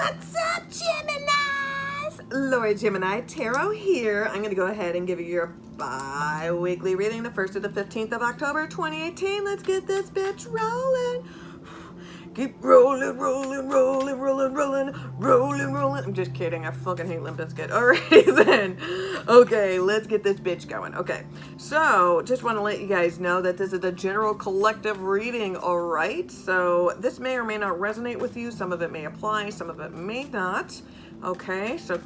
What's up, Geminis? Lord Gemini Tarot here. I'm going to go ahead and give you your bi-weekly reading, the 1st to the 15th of October, 2018. Let's get this bitch rolling. Keep rolling, rolling, rolling, rolling, rolling, rolling, rolling. I'm just kidding. I fucking hate Limp Bizkit. Alrighty then. Okay, let's get this bitch going. Okay, so just want to let you guys know that this is a general collective reading, alright? So this may or may not resonate with you. Some of it may apply, some of it may not. Okay, so,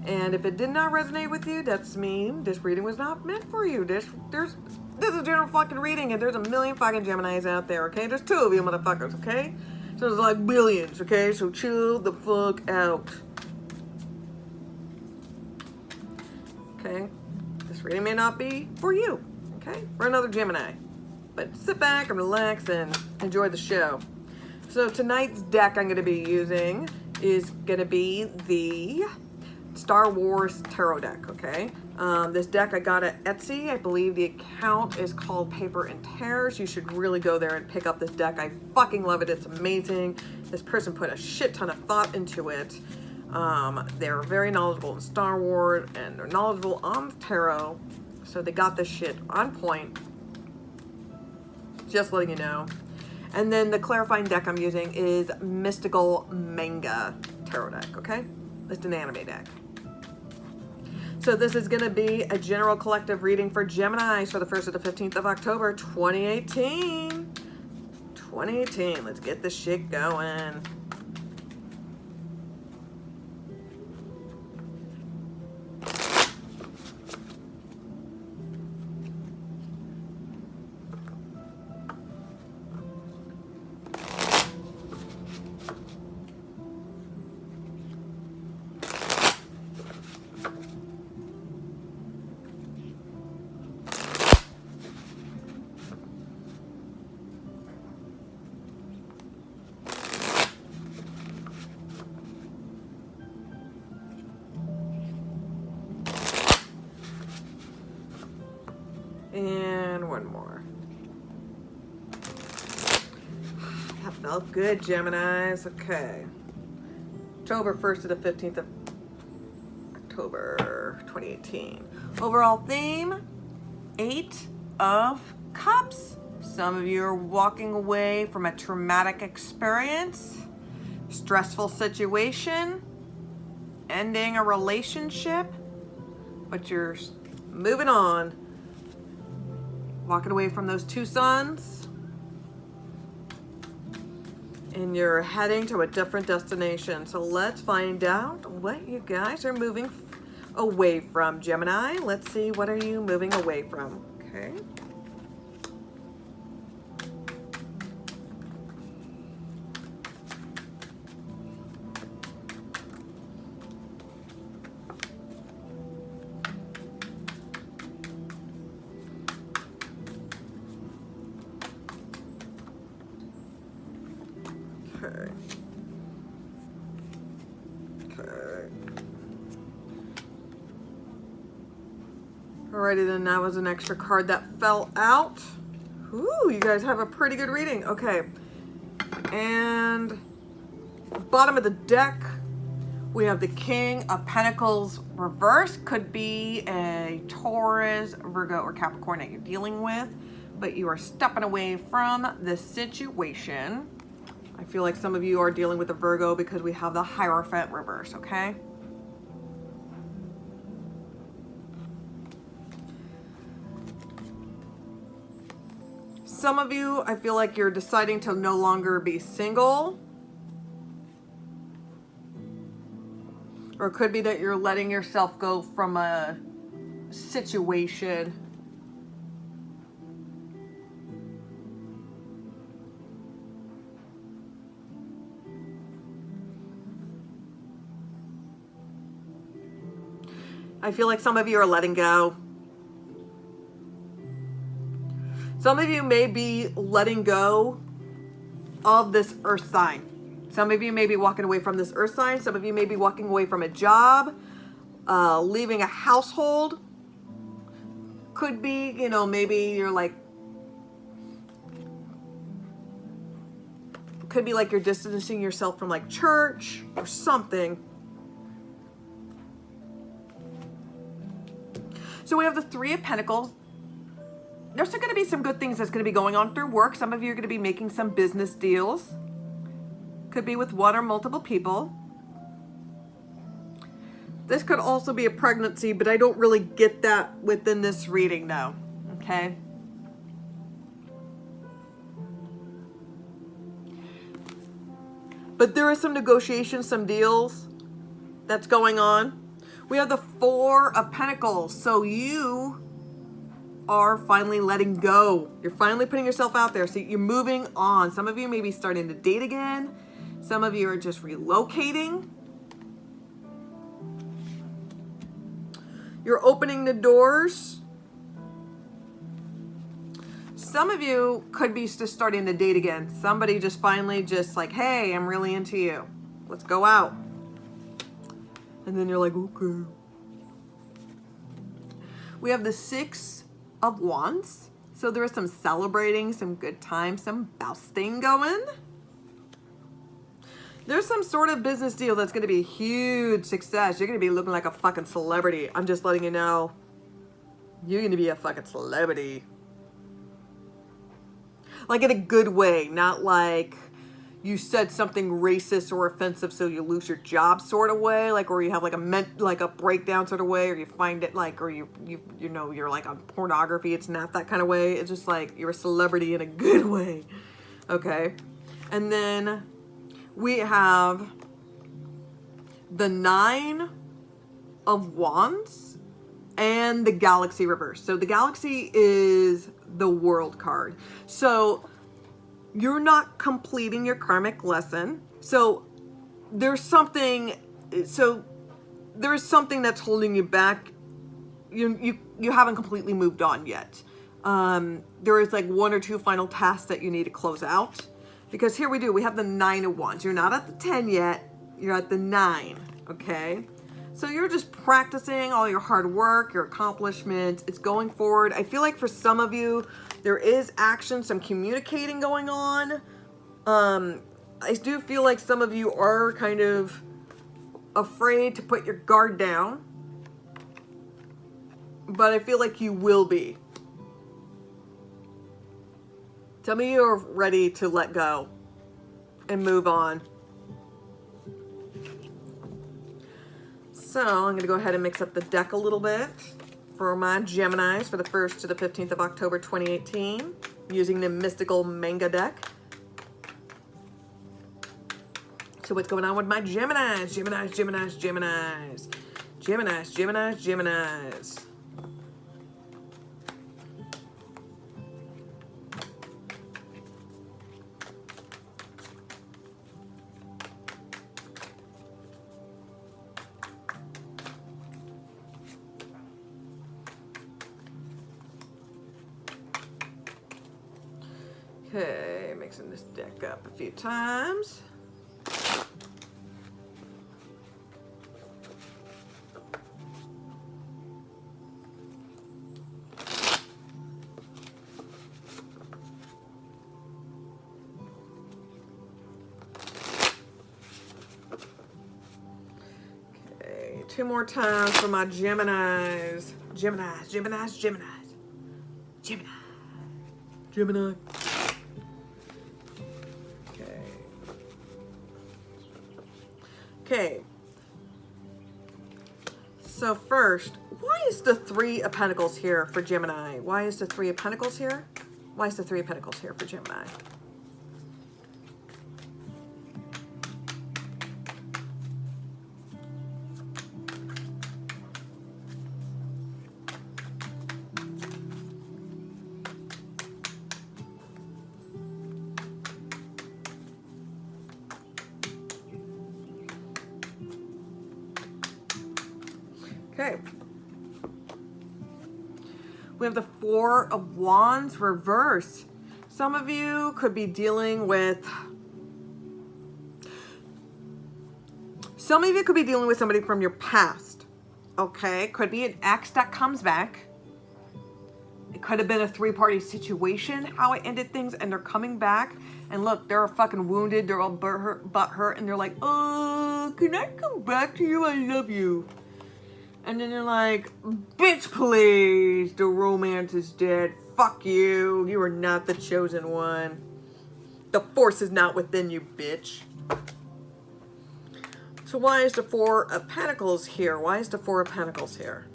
and if it did not resonate with you, that's mean this reading was not meant for you. This is a general fucking reading, and there's a million fucking Geminis out there, okay? There's 2 of you motherfuckers, okay? So there's like billions, okay? So chill the fuck out. Okay? This reading may not be for you, okay? For another Gemini. But sit back and relax and enjoy the show. So tonight's deck I'm going to be using is going to be the Star Wars Tarot deck, okay? This deck I got at Etsy. I believe the account is called Paper and Tears. You should really go there and pick up this deck. I fucking love it. It's amazing. This person put a shit ton of thought into it. They're very knowledgeable in Star Wars and they're knowledgeable on tarot. So they got this shit on point. Just letting you know. And then the clarifying deck I'm using is Mystical Manga Tarot deck, okay? It's an anime deck. So this is going to be a general collective reading for Geminis for the 1st to the 15th of October, 2018. 2018. Let's get this shit going. And one more. That felt good, Geminis. Okay. October 1st to the 15th of October 2018. Overall theme, 8 of Cups. Some of you are walking away from a traumatic experience, stressful situation, ending a relationship, but you're moving on. Walking away from those 2 sons, and you're heading to a different destination. So let's find out what you guys are moving away from, Gemini. Let's see, what are you moving away from? Okay. Okay. Alrighty then, that was an extra card that fell out. Ooh, you guys have a pretty good reading. Okay. And bottom of the deck, we have the King of Pentacles reverse. Could be a Taurus, Virgo, or Capricorn that you're dealing with, but you are stepping away from the situation. I feel like some of you are dealing with a Virgo because we have the Hierophant reverse, okay? Some of you, I feel like you're deciding to no longer be single. Or it could be that you're letting yourself go from a situation. I feel like some of you are letting go. Some of you may be letting go of this earth sign. Some of you may be walking away from this earth sign. Some of you may be walking away from a job, leaving a household. Could be, you know, maybe you're like Could be like you're distancing yourself from like church or something. So we have the Three of Pentacles. There's going to be some good things that's going to be going on through work. Some of you are going to be making some business deals. Could be with one or multiple people. This could also be a pregnancy, but I don't really get that within this reading though. Okay. But there is some negotiations, some deals that's going on. We have the Four of Pentacles. So you are finally letting go. You're finally putting yourself out there. So you're moving on. Some of you may be starting to date again. Some of you are just relocating. You're opening the doors. Some of you could be just starting to date again. Somebody just finally just like, hey, I'm really into you. Let's go out. And then you're like, okay. We have the Six of Wands. So there is some celebrating, some good time, some bousting going. There's some sort of business deal that's going to be a huge success. You're going to be looking like a fucking celebrity. I'm just letting you know. You're going to be a fucking celebrity. Like in a good way. Not like you said something racist or offensive so you lose your job sort of way. Like, or you have like a breakdown sort of way. Or you find it like, or you know, you're like on pornography. It's not that kind of way. It's just like you're a celebrity in a good way. Okay. And then we have the Nine of Wands and the Galaxy reverse. So the Galaxy is the World card. So you're not completing your karmic lesson. So there's something that's holding you back. You haven't completely moved on yet. There is like one or two final tasks that you need to close out. Because here we have the Nine of Wands. You're not at the 10 yet. You're at the 9. Okay. So you're just practicing all your hard work, your accomplishments. It's going forward. I feel like for some of you, there is action, some communicating going on. I do feel like some of you are kind of afraid to put your guard down. But I feel like you will be. Tell me you're ready to let go and move on. So I'm going to go ahead and mix up the deck a little bit for my Geminis for the 1st to the 15th of October 2018 using the Mystical Manga deck. So what's going on with my Geminis? Geminis. Okay, mixing this deck up a few times. Okay, two more times for my Geminis. Gemini. Okay, so first, why is the Three of Pentacles here for Gemini? Why is the Three of Pentacles here? Why is the Three of Pentacles here for Gemini? Okay. We have the Four of Wands reverse. Some of you could be dealing with somebody from your past. Okay, could be an ex that comes back. It could have been a three-party situation, how it ended things, and they're coming back. And look, they're fucking wounded. They're all butt hurt, and they're like, oh, can I come back to you? I love you. And then they're like, bitch, please. The romance is dead. Fuck you. You are not the chosen one. The force is not within you, bitch. So why is the Four of Pentacles here? Why is the Four of Pentacles here?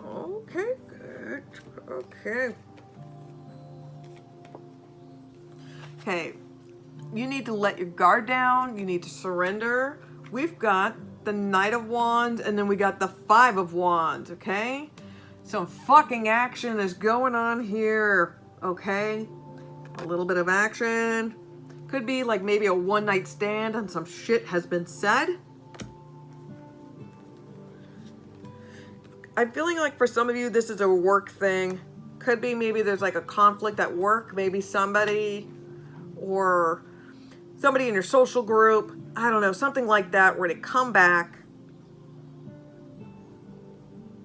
Okay, good. Okay. Okay. You need to let your guard down. You need to surrender. We've got the Knight of Wands, and then we got the Five of Wands, okay? Some fucking action is going on here, okay? A little bit of action. Could be like maybe a one-night stand and some shit has been said. I'm feeling like for some of you, this is a work thing. Could be maybe there's like a conflict at work. Maybe somebody or somebody in your social group. I don't know, something like that where they come back.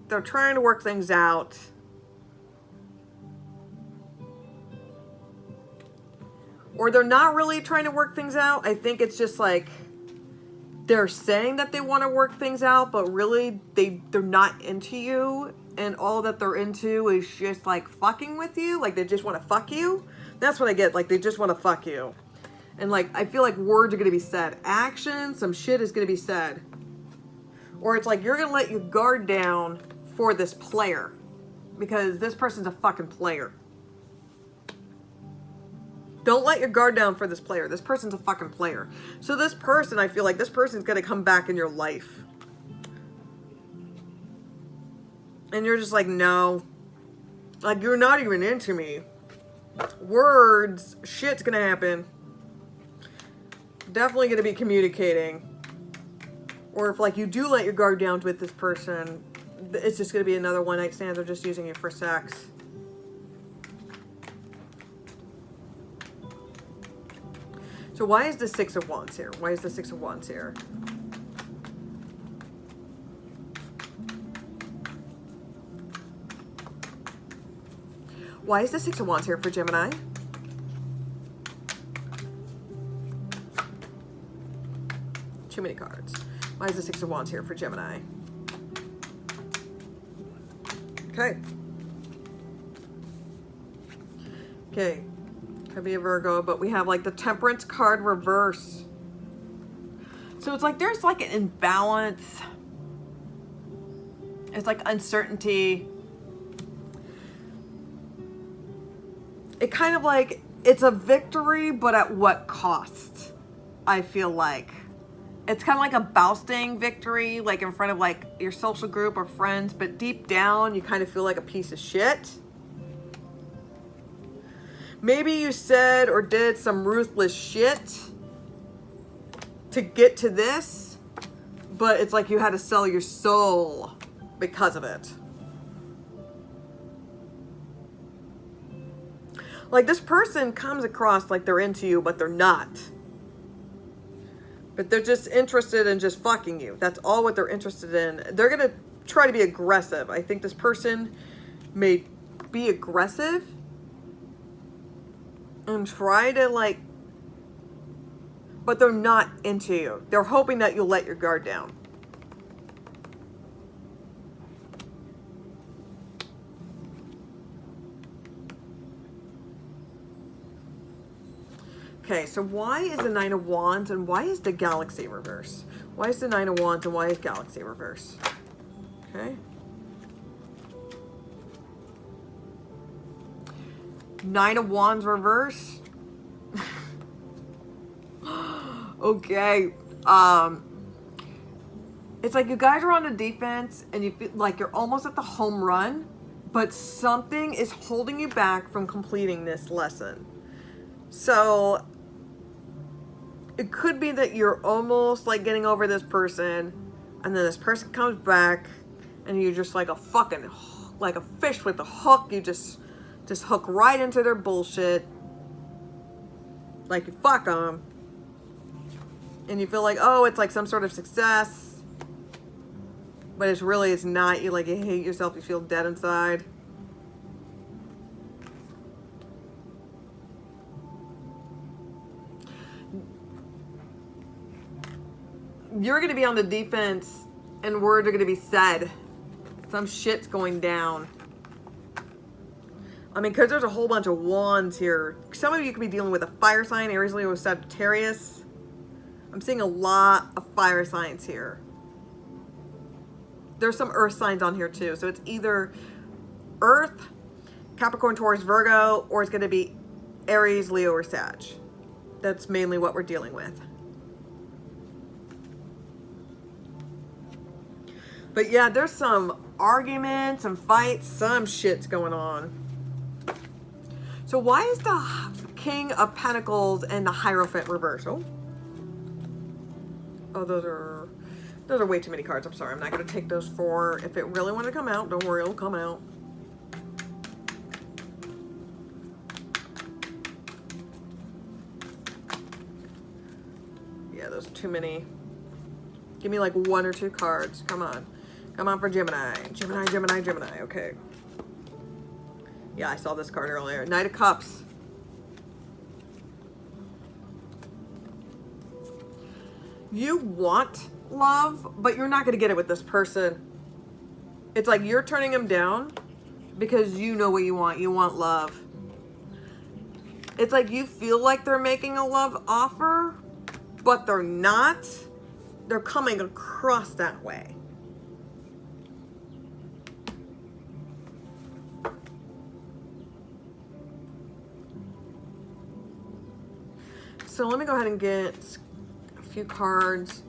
They're trying to work things out. Or they're not really trying to work things out. I think it's just like they're saying that they want to work things out, but really they're not into you. And all that they're into is just like fucking with you. Like they just want to fuck you. That's what I get. Like they just want to fuck you. And like, I feel like words are going to be said. Action, some shit is going to be said. Or it's like, you're going to let your guard down for this player. Because this person's a fucking player. Don't let your guard down for this player. This person's a fucking player. So this person, I feel like this person's going to come back in your life. And you're just like, no. Like, you're not even into me. Words, shit's going to happen. Definitely going to be communicating. Or if like you do let your guard down with this person, it's just going to be another one night stand. They're just using you for sex. So why is the Six of Wands here? Why is the Six of Wands here? Why is the Six of Wands here for Gemini? Too many cards. Why is the Six of Wands here for Gemini? Okay. Okay. Could be a Virgo, but we have like the Temperance card reverse. So it's like there's like an imbalance. It's like uncertainty. It kind of like, it's a victory, but at what cost? I feel like. It's kind of like a boasting victory, like in front of like your social group or friends, but deep down, you kind of feel like a piece of shit. Maybe you said or did some ruthless shit to get to this, but it's like you had to sell your soul because of it. Like this person comes across like they're into you, but they're not. But they're just interested in just fucking you. That's all what they're interested in. They're going to try to be aggressive. I think this person may be aggressive and try to like, but they're not into you. They're hoping that you'll let your guard down. Okay, so why is the Nine of Wands and why is the Galaxy reverse? Why is the Nine of Wands and why is Galaxy reverse? Okay. Nine of Wands reverse. Okay. It's like you guys are on the defense and you feel like you're almost at the home run, but something is holding you back from completing this lesson. So it could be that you're almost like getting over this person and then this person comes back and you're just like a fucking, like a fish with a hook. You just hook right into their bullshit. Like you fuck them. And you feel like, oh, it's like some sort of success. But it's really, it's not. You hate yourself. You feel dead inside. You're going to be on the defense and words are going to be said. Some shit's going down. I mean, because there's a whole bunch of wands here. Some of you could be dealing with a fire sign, Aries, Leo, Sagittarius. I'm seeing a lot of fire signs here. There's some earth signs on here too. So it's either Earth, Capricorn, Taurus, Virgo, or it's going to be Aries, Leo, or Sag. That's mainly what we're dealing with. But yeah, there's some arguments, some fights, some shit's going on. So why is the King of Pentacles and the Hierophant reversal? Oh, those are way too many cards. I'm sorry. I'm not going to take those four. If it really wanted to come out, don't worry, it'll come out. Yeah, those are too many. Give me like 1 or 2 cards. Come on. Come on for Gemini. Gemini, Gemini, Gemini. Okay. Yeah, I saw this card earlier. Knight of Cups. You want love, but you're not going to get it with this person. It's like you're turning them down because you know what you want. You want love. It's like you feel like they're making a love offer, but they're not. They're coming across that way. So let me go ahead and get a few cards,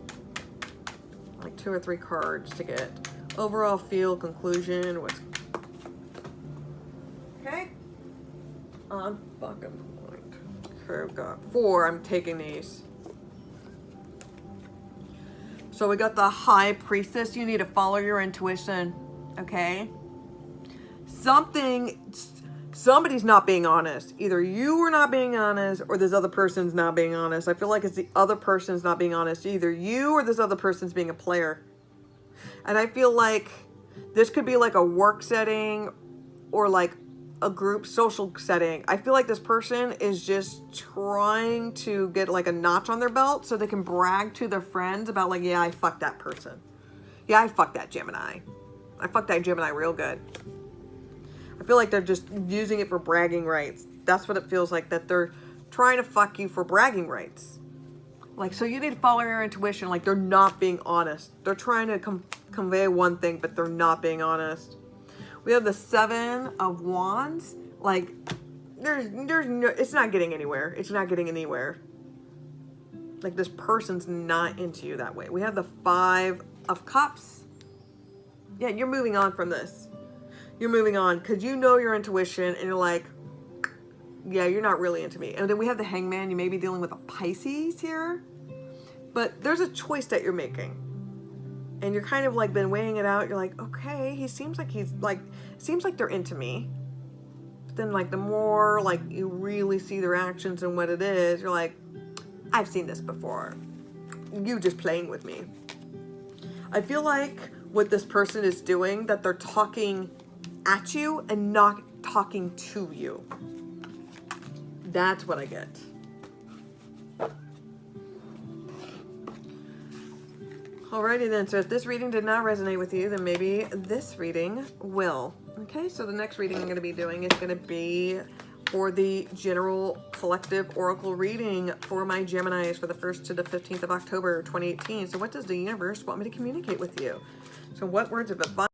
like 2 or 3 cards to get overall feel, conclusion. What's okay? On fucking point. Okay, we've got 4. I'm taking these. So we got the High Priestess. You need to follow your intuition, okay? Somebody's not being honest. Either you are not being honest or this other person's not being honest. I feel like it's the other person's not being honest. Either you or this other person's being a player. And I feel like this could be like a work setting or like a group social setting. I feel like this person is just trying to get like a notch on their belt so they can brag to their friends about like, yeah, I fucked that person. Yeah, I fucked that Gemini. I fucked that Gemini real good. I feel like they're just using it for bragging rights. That's what it feels like, that they're trying to fuck you for bragging rights. Like, so you need to follow your intuition. Like, they're not being honest. They're trying to convey one thing, but they're not being honest. We have the 7 of Wands. Like, there's no, it's not getting anywhere. It's not getting anywhere. Like, this person's not into you that way. We have the 5 of Cups. Yeah, you're moving on from this. You're moving on because you know your intuition and you're like, yeah, you're not really into me. And then we have the Hangman. You may be dealing with a Pisces here, but there's a choice that you're making. And you're kind of like been weighing it out. You're like, okay, seems like they're into me. But then like the more like you really see their actions and what it is, you're like, I've seen this before. You just playing with me. I feel like what this person is doing, that they're talking at you and not talking to you. That's what I get. Alrighty then, so if this reading did not resonate with you, then maybe this reading will. Okay, so the next reading I'm going to be doing is going to be for the general collective oracle reading for my Geminis for the 1st to the 15th of October 2018. So what does the universe want me to communicate with you? So what words of advice